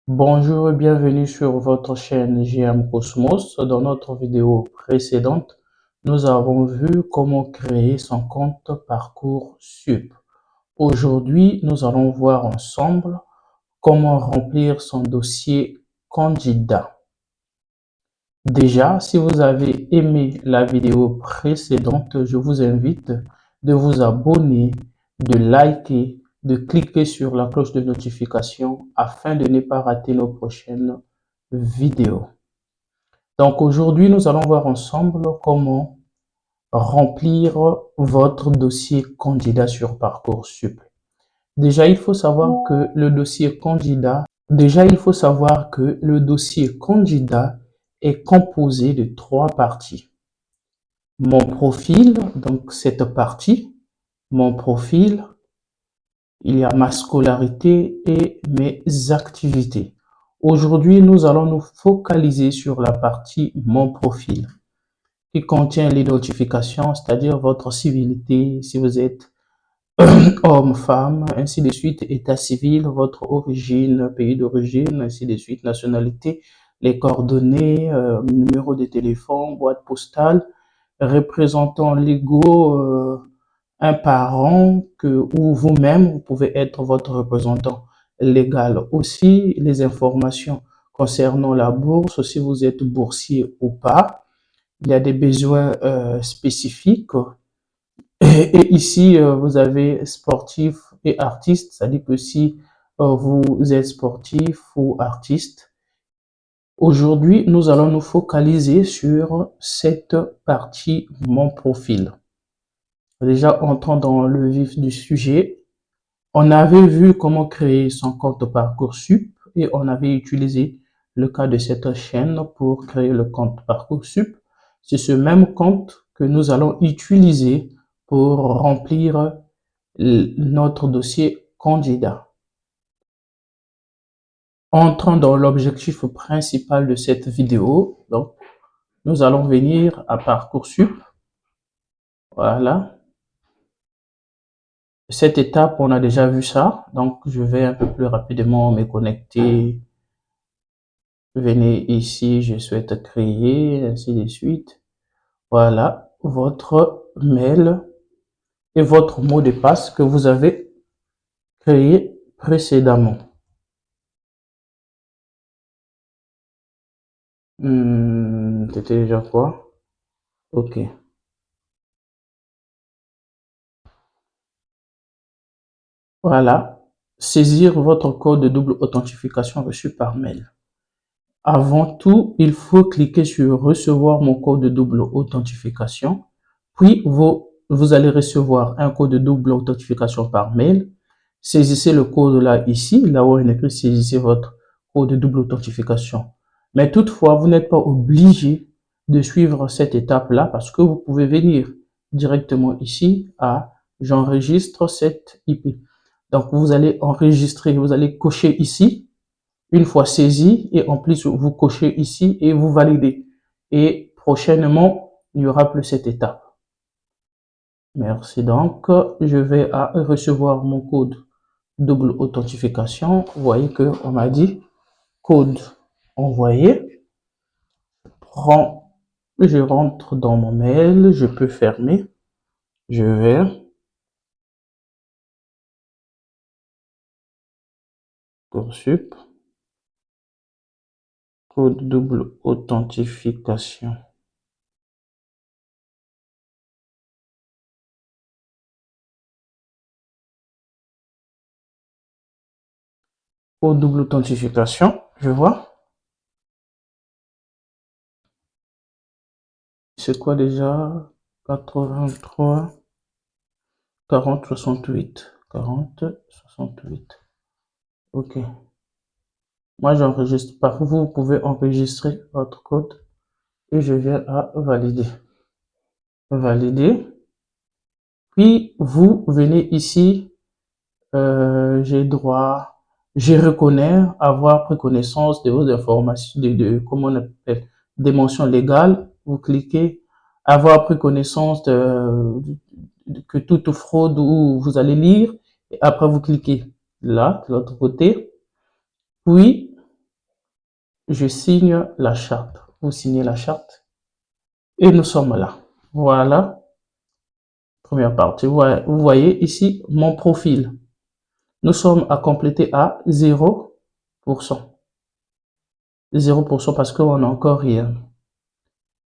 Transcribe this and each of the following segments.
Bonjour et bienvenue sur votre chaîne GM Cosmos. Dans notre vidéo précédente, nous avons vu comment créer son compte Parcoursup. Aujourd'hui, nous allons voir ensemble comment remplir son dossier candidat. Déjà, si vous avez aimé la vidéo précédente, je vous invite de vous abonner, de liker, de cliquer sur la cloche de notification afin de ne pas rater nos prochaines vidéos. Donc aujourd'hui, nous allons voir ensemble comment remplir votre dossier candidat sur Parcoursup. Déjà, il faut savoir que le dossier candidat est composé de 3 parties. Mon profil, donc cette partie, mon profil, il y a ma scolarité et mes activités. Aujourd'hui, nous allons nous focaliser sur la partie mon profil, qui contient l'identification, c'est-à-dire votre civilité, si vous êtes homme, femme, ainsi de suite, état civil, votre origine, pays d'origine, ainsi de suite, nationalité, les coordonnées, numéro de téléphone, boîte postale, représentants légaux, un parent ou vous-même, vous pouvez être votre représentant légal. Aussi, les informations concernant la bourse, si vous êtes boursier ou pas. Il y a des besoins spécifiques. Et ici, vous avez sportif et artiste, c'est-à-dire que si vous êtes sportif ou artiste, aujourd'hui, nous allons nous focaliser sur cette partie mon profil. Déjà, entrant dans le vif du sujet, on avait vu comment créer son compte Parcoursup et on avait utilisé le cas de cette chaîne pour créer le compte Parcoursup. C'est ce même compte que nous allons utiliser pour remplir notre dossier candidat. Entrant dans l'objectif principal de cette vidéo, donc, nous allons venir à Parcoursup. Voilà. Cette étape, on a déjà vu ça. Donc, je vais un peu plus rapidement me connecter. Venez ici, je souhaite créer, ainsi de suite. Voilà, votre mail et votre mot de passe que vous avez créé précédemment. C'était déjà quoi? Ok. Voilà. Saisir votre code de double authentification reçu par mail. Avant tout, il faut cliquer sur recevoir mon code de double authentification. Puis, vous allez recevoir un code de double authentification par mail. Saisissez le code là, ici, là où il est écrit saisissez votre code de double authentification. Mais toutefois, vous n'êtes pas obligé de suivre cette étape-là parce que vous pouvez venir directement ici à j'enregistre cette IP. Donc, vous allez enregistrer, vous allez cocher ici, une fois saisi, et en plus, vous cochez ici et vous validez. Et prochainement, il n'y aura plus cette étape. Merci. Donc, je vais à recevoir mon code double authentification. Vous voyez que on m'a dit code envoyé. Je rentre dans mon mail, je peux fermer. Je vais Parcoursup, code double authentification. Code double authentification, je vois. C'est quoi déjà? 83 40 68 40 68. Ok. Moi, j'enregistre pas. Vous pouvez enregistrer votre code et je viens à valider. Valider. Puis, vous venez ici. J'ai droit, je reconnais avoir pris connaissance de vos informations, comment on appelle, des mentions légales. Vous cliquez, avoir pris connaissance que toute fraude où vous allez lire. Et après, vous cliquez là, de l'autre côté. Puis, je signe la charte. Vous signez la charte et nous sommes là. Voilà, première partie. Vous voyez ici mon profil. Nous sommes à compléter à 0%. 0% parce qu'on n'a encore rien.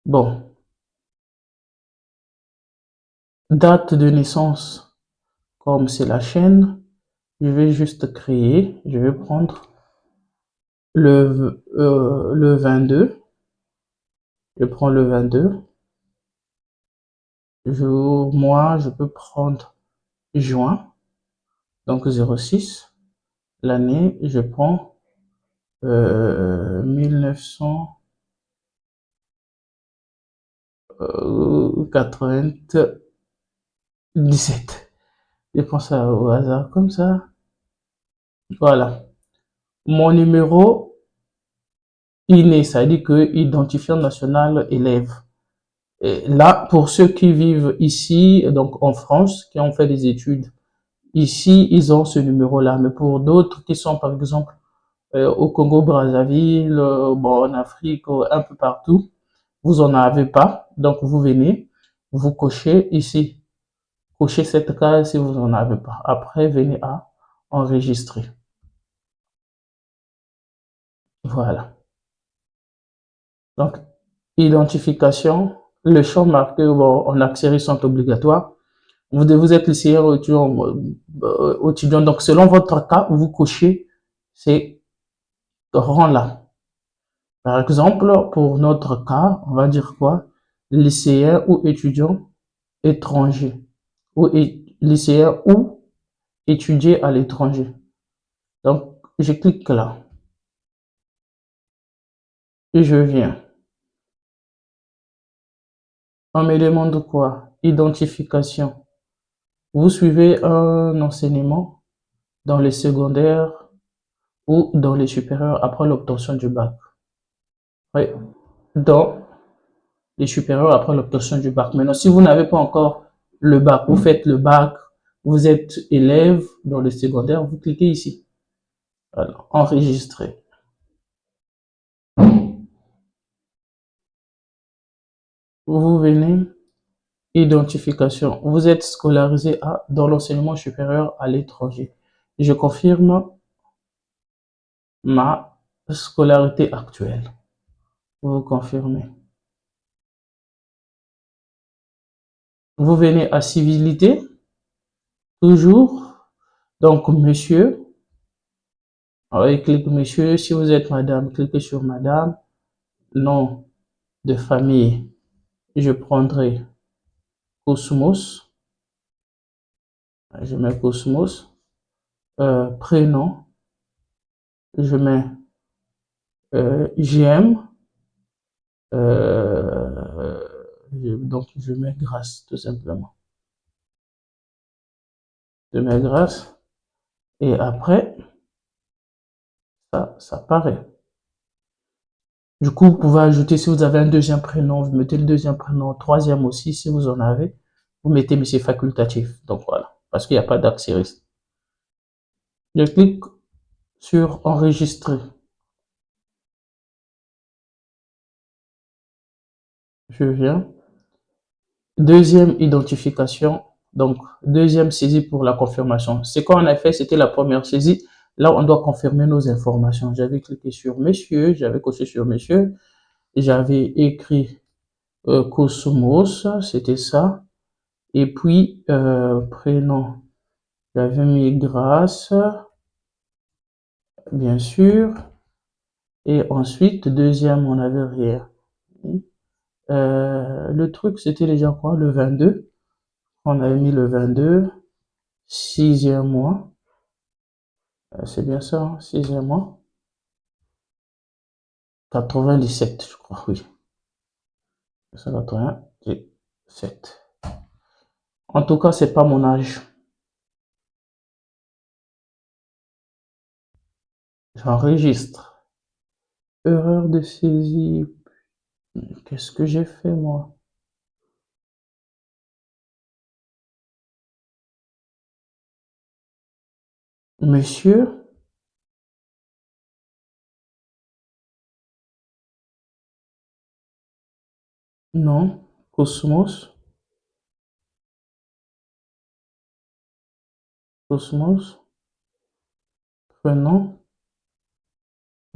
Bon, date de naissance, comme c'est la chaîne, je vais juste créer, je vais prendre le 22. Je prends le 22. Moi, je peux prendre juin, donc 06. L'année, je prends 1997. Je prends ça au hasard comme ça. Voilà. Mon numéro INE, ça dit que identifiant national élève. Et là, pour ceux qui vivent ici, donc en France, qui ont fait des études ici, ils ont ce numéro-là. Mais pour d'autres qui sont, par exemple, au Congo-Brazzaville, bon, en Afrique, un peu partout, vous en avez pas. Donc, vous venez, vous cochez ici. Cochez cette case si vous en avez pas. Après, venez à enregistrer. Voilà. Donc, identification, les champs marqués bon, en accès sont obligatoires. Vous êtes lycéen ou étudiant, donc selon votre cas, vous cochez ces rangs-là. Par exemple, pour notre cas, on va dire quoi? Lycéen ou étudiant étranger. Ou lycéen ou étudier à l'étranger. Donc, je clique là. Et je viens. On me demande quoi? Identification. Vous suivez un enseignement dans les secondaires ou dans les supérieurs après l'obtention du bac. Oui, dans les supérieurs après l'obtention du bac. Maintenant, si vous n'avez pas encore le bac, vous faites le bac, vous êtes élève dans le secondaire, vous cliquez ici. Alors, enregistrer. Vous venez, identification. Vous êtes scolarisé dans l'enseignement supérieur à l'étranger. Je confirme ma scolarité actuelle. Vous confirmez. Vous venez à civilité, toujours. Donc, monsieur, avec clique monsieur. Si vous êtes madame, cliquez sur madame. Nom de famille, je prendrai Cosmos. Je mets Cosmos. Prénom, je mets JM. Donc, je mets Grâce, tout simplement. Je mets Grâce. Et après, ça paraît. Du coup, vous pouvez ajouter, si vous avez un deuxième prénom, vous mettez le deuxième prénom, troisième aussi, si vous en avez, vous mettez, mais c'est facultatif. Donc voilà, parce qu'il n'y a pas d'accès. Je clique sur enregistrer. Je viens. Deuxième identification. Donc, deuxième saisie pour la confirmation. Ce qu'on a fait, c'était la première saisie. Là, on doit confirmer nos informations. J'avais cliqué sur monsieur, j'avais coché sur monsieur, j'avais écrit Cosmos, c'était ça. Et puis, prénom, j'avais mis Grâce, bien sûr. Et ensuite, deuxième, on n'avait rien. Le truc, c'était déjà quoi? Le 22. On avait mis le 22. Sixième mois. C'est bien ça, hein, sixième mois. 97, je crois, oui. 97. En tout cas, c'est pas mon âge. J'enregistre. Erreur de saisie. Qu'est-ce que j'ai fait, moi? Monsieur, Non. Cosmos. Cosmos. Prénom.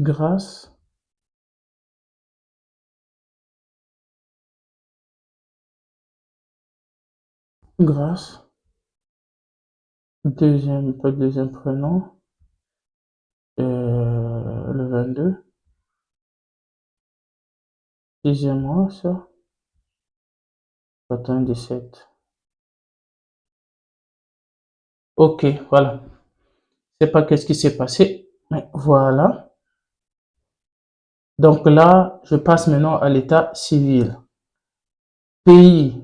Grâce. Grâce. Deuxième, pas deuxième prénom. Le 22. Dixième mois, ça. 97. Ok, voilà. Je sais pas qu'est-ce qui s'est passé, mais voilà. Donc là, je passe maintenant à l'état civil. Pays.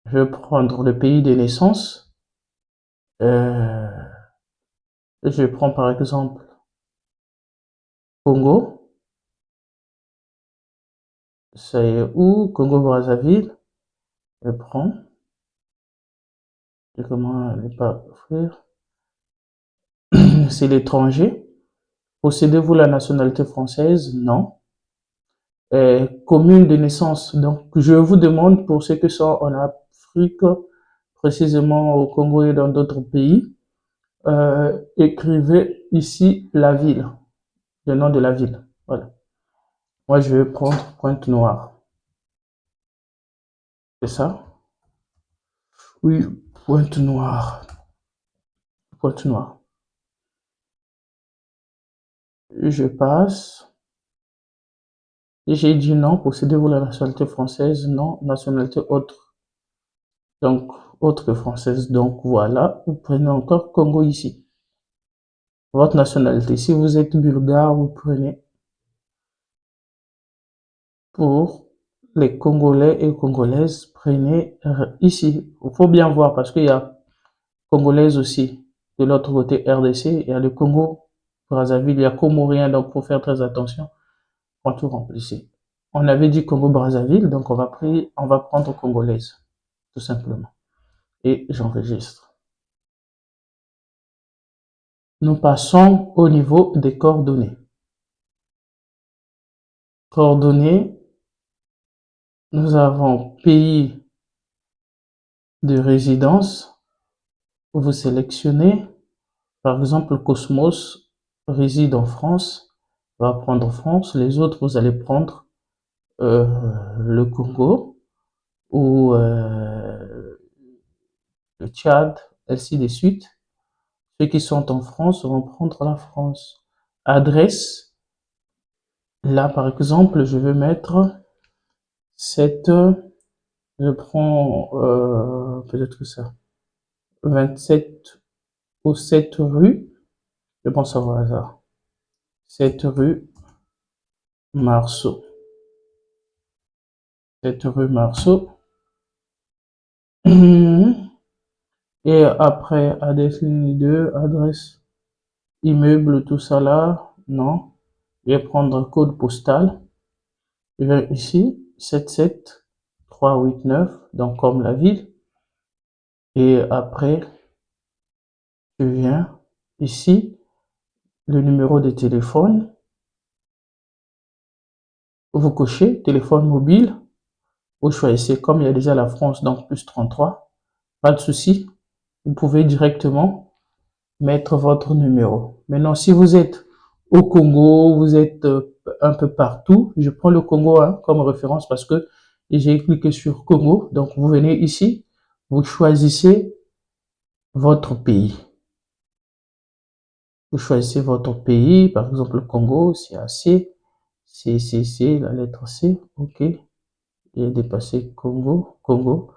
Je vais prendre le pays de naissance. Euh, je prends par exemple Congo. Ça est où? Congo-Brazzaville. Je prends. Et comment ne pas offrir? C'est l'étranger. Possédez-vous la nationalité française? Non. Commune de naissance. Donc, je vous demande pour ceux qui sont en Afrique, précisément au Congo et dans d'autres pays, écrivez ici la ville, le nom de la ville. Voilà. Moi, je vais prendre Pointe-Noire. C'est ça? Oui, Pointe-Noire. Pointe-Noire. Je passe. J'ai dit non. Possédez-vous la nationalité française? Non. Nationalité autre. Donc, autre que française. Donc, voilà. Vous prenez encore Congo ici. Votre nationalité. Si vous êtes bulgare, vous prenez pour les Congolais et Congolaises, prenez ici. Il faut bien voir parce qu'il y a Congolaises aussi. De l'autre côté, RDC, il y a le Congo, Brazzaville, il y a Comorien, donc il faut faire très attention quand tout remplissez. On avait dit Congo-Brazzaville, donc on va prendre Congolaise, tout simplement. Et j'enregistre. Nous passons au niveau des coordonnées. Coordonnées, nous avons pays de résidence. Vous sélectionnez, par exemple, Cosmos réside en France, on va prendre France. Les autres, vous allez prendre le Congo ou le Tchad, ainsi de suite. Ceux qui sont en France vont prendre la France. Adresse, là par exemple, je vais mettre cette, je prends peut-être ça, 27 ou 7 rue, je pense au hasard, 7 rue Marceau. 7 rue Marceau. Et après, adresse ligne 2, adresse immeuble, tout ça là, non. Je vais prendre code postal. Je vais ici, 77389, donc comme la ville. Et après, je viens ici, le numéro de téléphone. Vous cochez téléphone mobile. Vous choisissez, comme il y a déjà la France, donc plus 33. Pas de souci. Vous pouvez directement mettre votre numéro. Maintenant, si vous êtes au Congo, vous êtes un peu partout, je prends le Congo comme référence parce que j'ai cliqué sur Congo. Donc, vous venez ici, vous choisissez votre pays. Vous choisissez votre pays, par exemple le Congo, c'est AC, C, la lettre C, ok. Et dépassé Congo, Congo,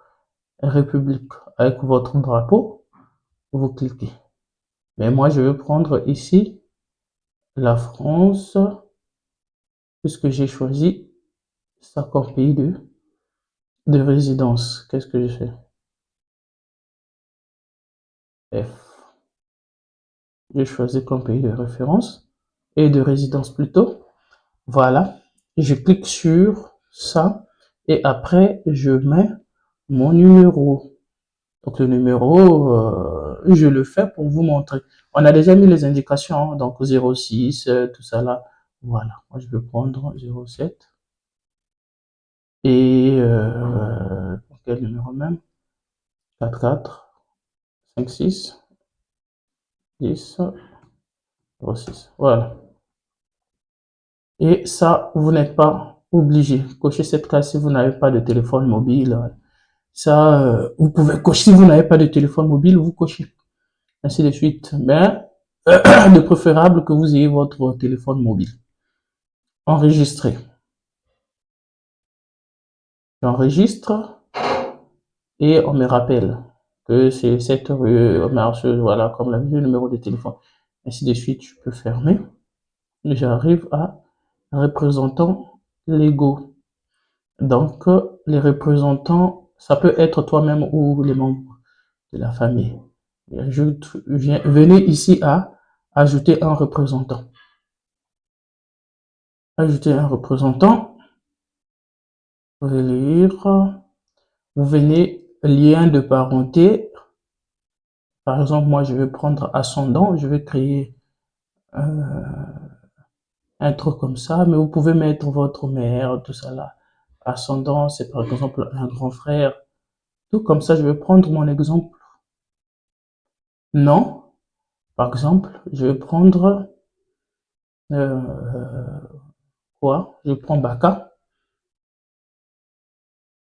République, avec votre drapeau, vous cliquez. Mais moi, je vais prendre ici la France, puisque j'ai choisi ça comme pays de résidence. Qu'est-ce que je fais? F. J'ai choisi comme pays de référence et de résidence plutôt. Voilà. Je clique sur ça et après, je mets mon numéro. Donc le numéro, je le fais pour vous montrer. On a déjà mis les indications, donc 06, tout ça là. Voilà. Moi, je vais prendre 07. Et quel numéro même? 44 56 10 06. Voilà. Et ça, vous n'êtes pas obligé. Cochez cette case si vous n'avez pas de téléphone mobile. Ça, vous pouvez cocher. Si vous n'avez pas de téléphone mobile, vous cochez. Ainsi de suite. Mais de préférable que vous ayez votre téléphone mobile. Enregistré. J'enregistre et on me rappelle que c'est cette rue Marceuse, voilà, comme le numéro de téléphone. Ainsi de suite, je peux fermer. J'arrive à représentants légaux. Donc, les représentants, ça peut être toi-même ou les membres de la famille. Venez ici à ajouter un représentant. Ajouter un représentant. Relire. Vous venez lien de parenté. Par exemple, moi, je vais prendre ascendant. Je vais créer un truc comme ça, mais vous pouvez mettre votre mère, tout ça là. Ascendant, c'est par exemple un grand frère. Tout comme ça, je vais prendre mon exemple. Non, par exemple, je vais prendre quoi? Je prends Baka.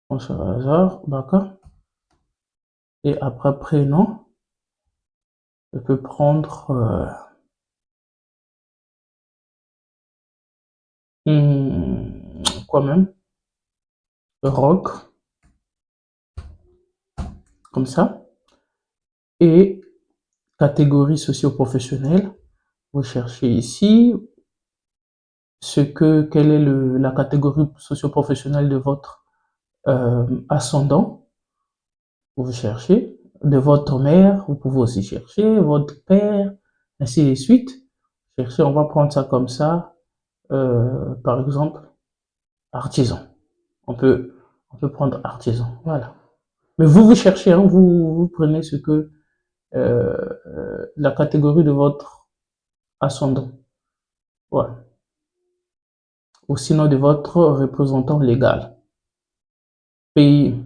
On se hasard, Baka. Et après prénom, je peux prendre quoi même? Rock, comme ça. Et catégorie socio-professionnelle. Vous cherchez ici quelle est la catégorie socio-professionnelle de votre ascendant. Vous cherchez de votre mère, vous pouvez aussi chercher votre père, ainsi de suite. Chercher, on va prendre ça comme ça. Par exemple, artisan. On peut, on peut prendre artisan. Voilà. Mais vous cherchez, hein, vous prenez ce que la catégorie de votre ascendant. Voilà. Ou sinon de votre représentant légal. Pays.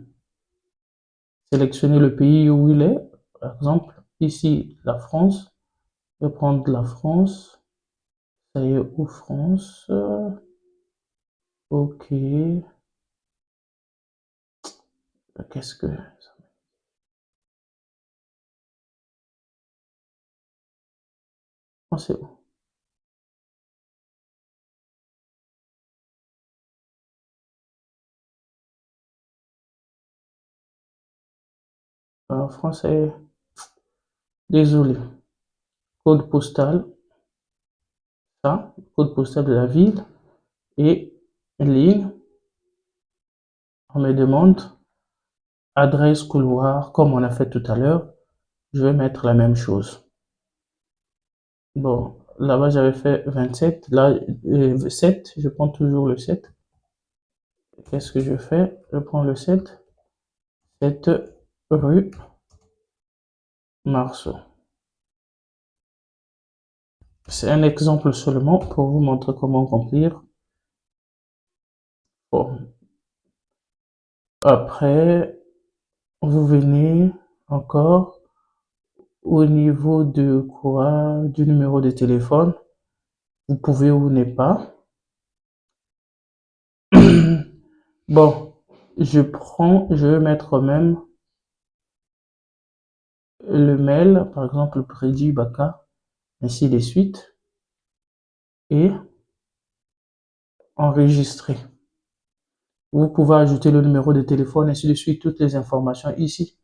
Sélectionnez le pays où il est. Par exemple, ici, la France. Je vais prendre la France. Ça y est, où France? Ok. Qu'est-ce que... C'est où? Français. Désolé. Code postal. Ça. Code postal de la ville. Et ligne. On me demande adresse couloir, comme on a fait tout à l'heure. Je vais mettre la même chose. Bon, là-bas j'avais fait 27. Là, 7. Je prends toujours le 7. Qu'est-ce que je fais? Je prends le 7. 7 rue Marceau. C'est un exemple seulement pour vous montrer comment remplir. Bon. Après, vous venez encore au niveau de quoi? Du numéro de téléphone. Vous pouvez ou n'est pas. Bon, je vais mettre même le mail, par exemple, Prédit Baka, ainsi de suite, et enregistrer. Vous pouvez ajouter le numéro de téléphone, ainsi de suite, toutes les informations ici.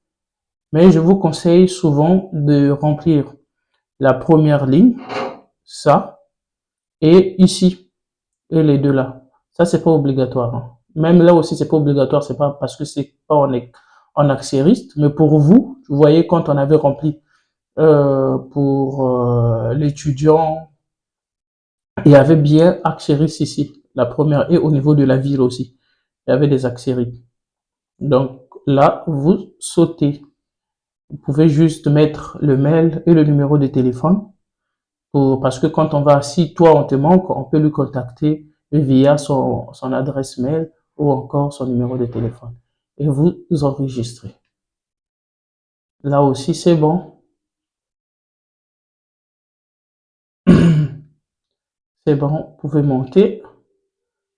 Mais je vous conseille souvent de remplir la première ligne, ça, et ici, et les deux là. Ça, c'est pas obligatoire. Hein. Même là aussi, c'est pas obligatoire, c'est pas parce que c'est pas en accélériste, mais pour vous, vous voyez, quand on avait rempli pour l'étudiant, il y avait bien Axéris ici, la première, et au niveau de la ville aussi, il y avait des Axéris. Donc là, vous sautez. Vous pouvez juste mettre le mail et le numéro de téléphone, parce que quand on va, si toi on te manque, on peut lui contacter via son adresse mail ou encore son numéro de téléphone. Et vous enregistrez. Là aussi, c'est bon. C'est bon, vous pouvez monter.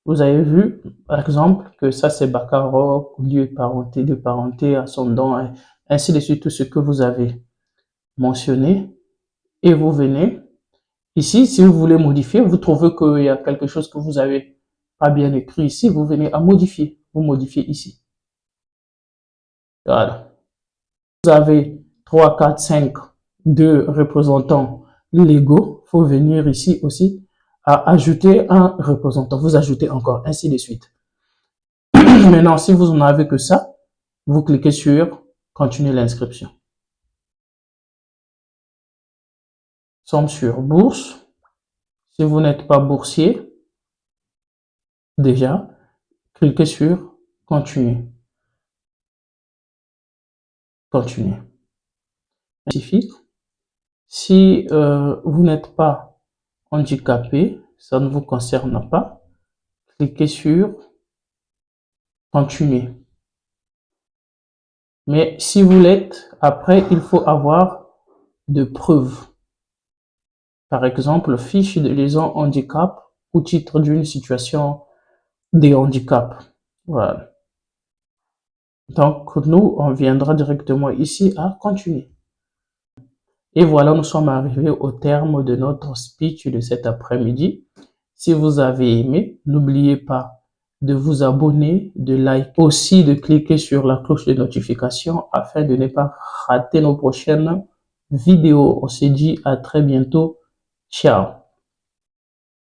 Vous avez vu, par exemple, que ça c'est Bakaro, lieu de parenté, ascendant, ainsi de suite, tout ce que vous avez mentionné. Et vous venez ici, si vous voulez modifier, vous trouvez qu'il y a quelque chose que vous avez pas bien écrit ici, vous venez à modifier. Vous modifiez ici. Voilà. Vous avez 3, 4, 5, 2 représentants légaux. Il faut venir ici aussi à ajouter un représentant. Vous ajoutez encore, ainsi de suite. Maintenant, si vous n'en avez que ça, vous cliquez sur continuer l'inscription. Nous sommes sur bourse. Si vous n'êtes pas boursier, déjà, cliquez sur continuer. Continuer. Spécifique. Si vous n'êtes pas handicapé, ça ne vous concerne pas, cliquez sur continuer. Mais si vous l'êtes, après, il faut avoir de preuves. Par exemple, fiche de liaison handicap ou titre d'une situation de handicap. Voilà. Donc, nous, on viendra directement ici à continuer. Et voilà, nous sommes arrivés au terme de notre speech de cet après-midi. Si vous avez aimé, n'oubliez pas de vous abonner, de liker, aussi de cliquer sur la cloche de notification afin de ne pas rater nos prochaines vidéos. On se dit à très bientôt. Ciao.